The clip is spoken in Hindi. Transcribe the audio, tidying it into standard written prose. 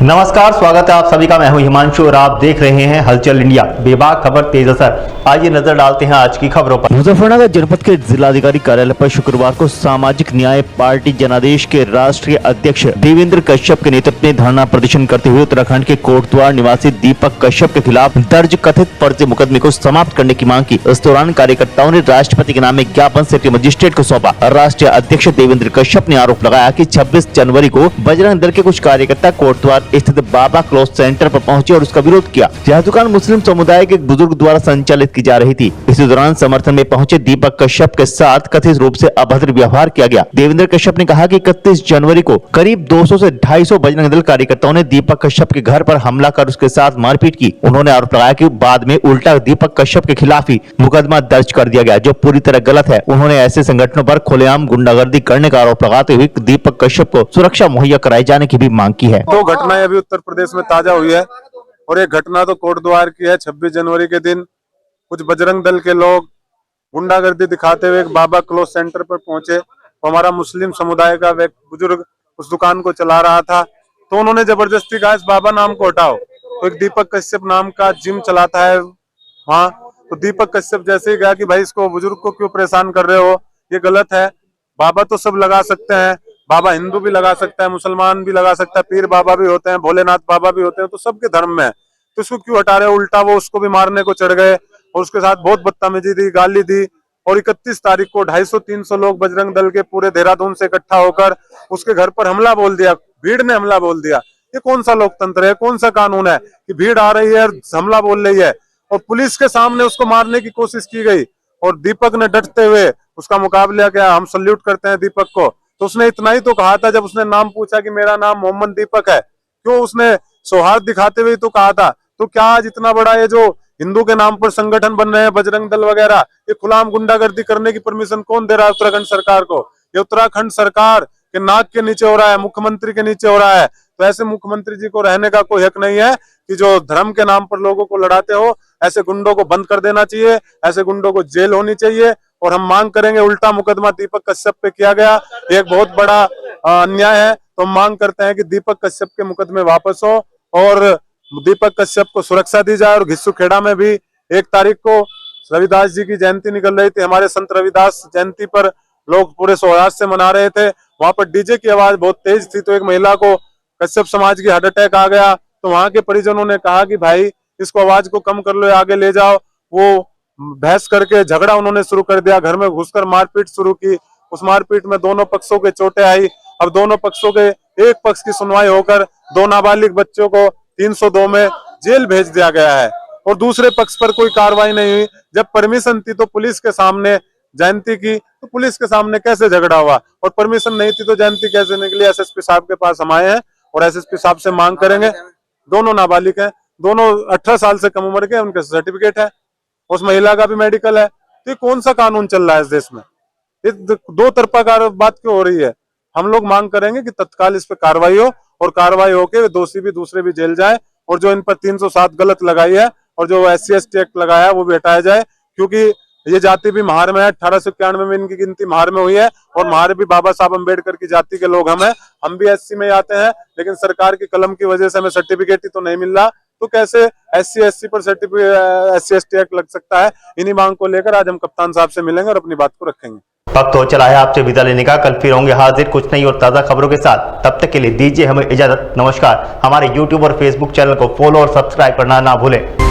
नमस्कार, स्वागत है आप सभी का। मैं हूं हिमांशु और आप देख रहे हैं हलचल इंडिया। बेबाक खबर तेज असर। आइए नजर डालते हैं आज की खबरों पर। मुजफ्फरनगर जनपद के जिलाधिकारी कार्यालय पर शुक्रवार को सामाजिक न्याय पार्टी जनादेश के राष्ट्रीय अध्यक्ष देवेंद्र कश्यप के नेतृत्व में धरना प्रदर्शन करते हुए उत्तराखंड के कोटद्वार निवासी दीपक कश्यप के खिलाफ दर्ज कथित फर्जी मुकदमे को समाप्त करने की मांग की। इस दौरान कार्यकर्ताओं ने राष्ट्रपति के नाम में ज्ञापन सिटी मजिस्ट्रेट को सौंपा। राष्ट्रीय अध्यक्ष देवेंद्र कश्यप ने आरोप लगाया कि 26 जनवरी को बजरंग दल के कुछ कार्यकर्ता कोटद्वार स्थित बाबा क्लॉथ सेंटर पर पहुंचे और उसका विरोध किया। यह दुकान मुस्लिम समुदाय के एक बुजुर्ग द्वारा संचालित की जा रही थी। इसी दौरान समर्थन में पहुंचे दीपक कश्यप के साथ कथित रूप से अभद्र व्यवहार किया गया। देवेंद्र कश्यप ने कहा कि 31 जनवरी को करीब 200 से 250 बजरंग दल कार्यकर्ताओं ने दीपक कश्यप के घर पर हमला कर उसके साथ मारपीट की। उन्होंने आरोप लगाया कि बाद में उल्टा दीपक कश्यप के खिलाफ ही मुकदमा दर्ज कर दिया गया, जो पूरी तरह गलत है। उन्होंने ऐसे संगठनों पर खुलेआम गुंडागर्दी करने का आरोप लगाते हुए दीपक कश्यप को सुरक्षा मुहैया कराए जाने की भी मांग की है। दो घटनाएं अभी उत्तर प्रदेश में ताजा हुई है और एक घटना तो कोटद्वार की है। 26 जनवरी के दिन कुछ बजरंग दल के लोग गुंडागर्दी दिखाते हुए एक बाबा क्लॉथ सेंटर पर पहुंचे। तो हमारा मुस्लिम समुदाय का बुजुर्ग उस दुकान को चला रहा था, तो उन्होंने जबरदस्ती कहा इस बाबा नाम को हटाओ। तो एक दीपक कश्यप नाम का जिम चलाता है वहाँ, तो दीपक कश्यप जैसे ही गया कि भाई इसको बुजुर्ग को क्यों परेशान कर रहे हो, ये गलत है। बाबा तो सब लगा सकते हैं, बाबा हिंदू भी लगा सकता है, मुसलमान भी लगा सकता है, पीर बाबा भी होते हैं, भोलेनाथ बाबा भी होते हैं, तो सबके धर्म में है, तो इसको क्यों हटा रहे हो। उल्टा वो उसको भी मारने को चढ़ गए और उसके साथ बहुत बदतमीजी दी, गाली दी। और 31 तारीख को 250-300 लोग बजरंग दल के पूरे देहरादून से इकट्ठा होकर उसके घर पर हमला बोल दिया। भीड़ ने हमला बोल दिया। ये कौन सा लोकतंत्र है, कौन सा कानून है कि भीड़ आ रही है और हमला बोल रही है। और पुलिस के सामने उसको मारने की कोशिश की गई और दीपक ने डटते हुए उसका मुकाबला किया। हम सल्यूट करते हैं दीपक को। तो उसने इतना ही तो कहा था, जब उसने नाम पूछा कि मेरा नाम मोहम्मद दीपक है, क्यों उसने सौहार्द दिखाते हुए तो कहा था। तो क्या आज इतना बड़ा ये जो हिंदू के नाम पर संगठन बन रहे हैं बजरंग दल वगैरह, ये खुलाम गुंडागर्दी करने की परमिशन कौन दे रहा है उत्तराखंड सरकार को। ये उत्तराखंड सरकार के नाक के नीचे हो रहा है, मुख्यमंत्री के नीचे हो रहा है। तो ऐसे मुख्यमंत्री जी को रहने का कोई हक नहीं है कि जो धर्म के नाम पर लोगों को लड़ाते हो। ऐसे गुंडों को बंद कर देना चाहिए, ऐसे गुंडों को जेल होनी चाहिए। और हम मांग करेंगे, उल्टा मुकदमा दीपक कश्यप पे किया गया, एक बहुत बड़ा अन्याय है। तो हम मांग करते हैं कि दीपक कश्यप के मुकदमे वापस हो और दीपक कश्यप को सुरक्षा दी जाए। और घिस्सू खेड़ा में भी 1 तारीख को रविदास जी की जयंती निकल रही थी। हमारे संत रविदास जयंती पर लोग पूरे सौहार्द से मना रहे थे। वहां पर डीजे की आवाज बहुत तेज थी, तो एक महिला को कश्यप समाज की हार्ट अटैक आ गया। तो वहां के परिजनों ने कहा कि भाई इसको आवाज को कम कर लो, आगे ले जाओ। वो बहस करके झगड़ा उन्होंने शुरू कर दिया, घर में घुसकर मारपीट शुरू की। उस मारपीट में दोनों पक्षों के चोटें आई। अब दोनों पक्षों के एक पक्ष की सुनवाई होकर 2 नाबालिग बच्चों को 302 में जेल भेज दिया गया है और दूसरे पक्ष पर कोई कार्रवाई नहीं हुई। जब परमिशन थी तो पुलिस के सामने जयंती की, तो पुलिस के सामने कैसे झगड़ा हुआ, और परमिशन नहीं थी तो जयंती कैसे निकली। एसएसपी साहब के पास हम आए हैं और एसएसपी साहब से मांग करेंगे। दोनों नाबालिग हैं, दोनों 18 साल से कम उम्र के, उनके सर्टिफिकेट है, उस महिला का भी मेडिकल है। तो ये कौन सा कानून चल रहा है इस देश में। ये दो तरफा बात क्यों हो रही है। हम लोग मांग करेंगे कि तत्काल इस पे कार्रवाई हो और कार्रवाई होके दोषी भी दूसरे भी जेल जाए। और जो इन पर 307 गलत लगाई है और जो SC/ST एक्ट लगाया है वो भी हटाया जाए, क्योंकि ये जाति भी महार में है। 1891 में इनकी गिनती महार में हुई है और महार भी बाबा साहब अम्बेडकर की जाति के लोग हम भी SC में आते हैं, लेकिन सरकार की कलम की वजह से हमें सर्टिफिकेट ही तो नहीं मिल रहा। तो कैसे SC/ST पर SC/ST एक्ट लग सकता है। इन्हीं मांग को लेकर आज हम कप्तान साहब से मिलेंगे और अपनी बात को रखेंगे। वक्त हो चला है आपसे विदा लेने का। कल फिर होंगे हाजिर कुछ नई और ताजा खबरों के साथ। तब तक के लिए दीजिए हमें इजाजत। नमस्कार। हमारे YouTube और Facebook चैनल को फॉलो और सब्सक्राइब करना ना भूलें।